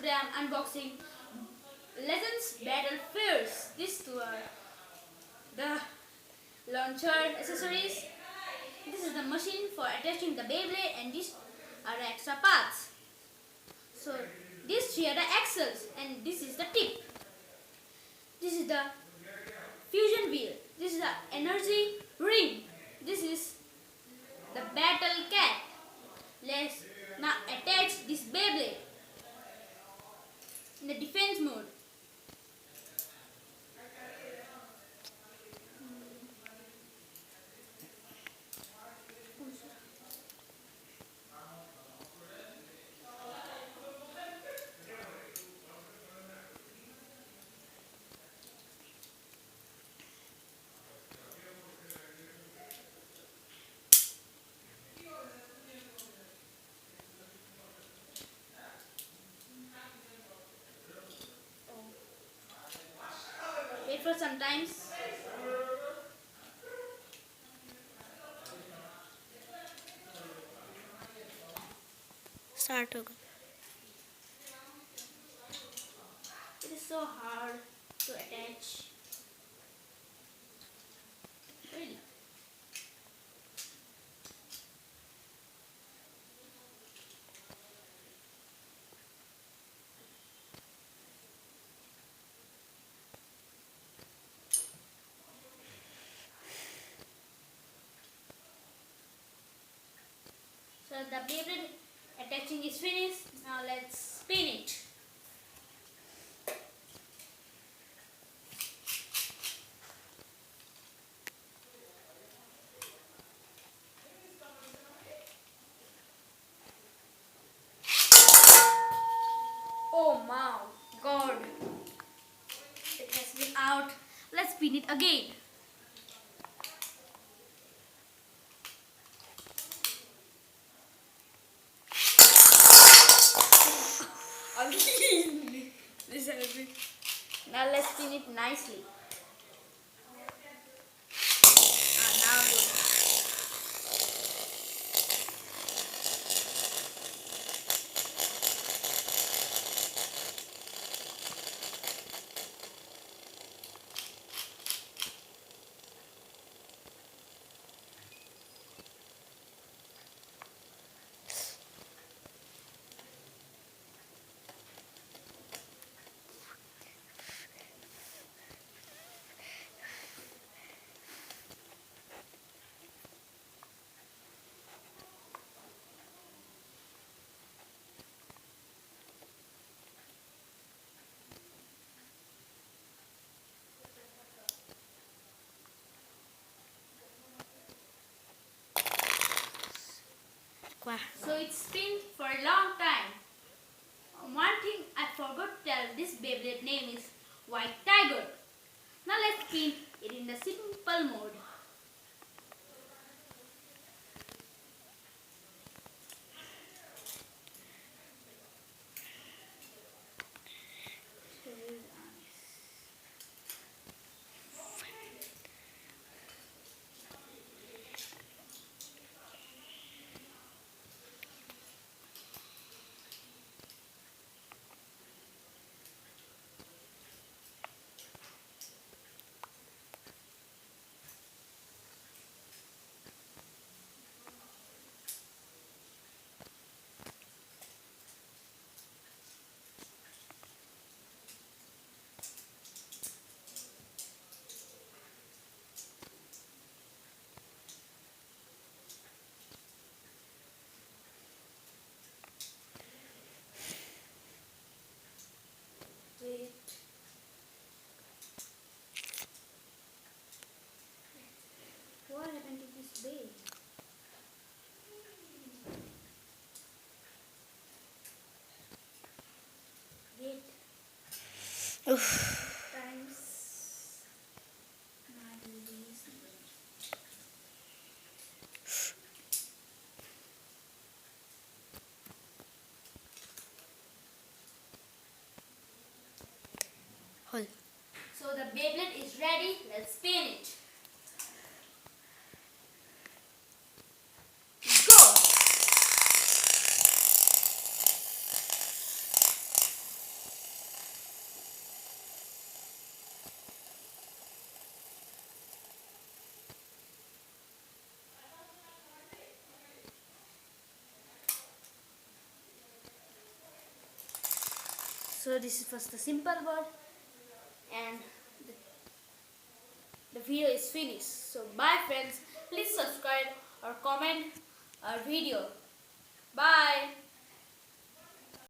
today I'm unboxing Legends Battlefields. These two are the launcher accessories. This is the machine for attaching the Beyblade, and these are the extra parts. So these three are the axles, and this is the tip. This is the fusion wheel. This is the energy ring. This is the battle cat. Let's now attach this Beyblade in the defense mode. Wait for some time. Start होगा. It is so hard to attach. Really. So the Beyblade attaching is finished. Now let's spin it. Oh my god! It has been out. Let's spin it again. Again. This has been. Now let's spin it nicely. Now good. So it's spin for a long time. One thing I forgot to tell, this Beyblade name is White Tiger. Now let's spin it in the simple mode. Wait. What happened to this bay? Wait. Times. Not easy. Hold. So the Beyblade is ready. Let's spin it. Go! So this was the simple word, and the video is finished. So bye friends, please subscribe or comment our video. Bye.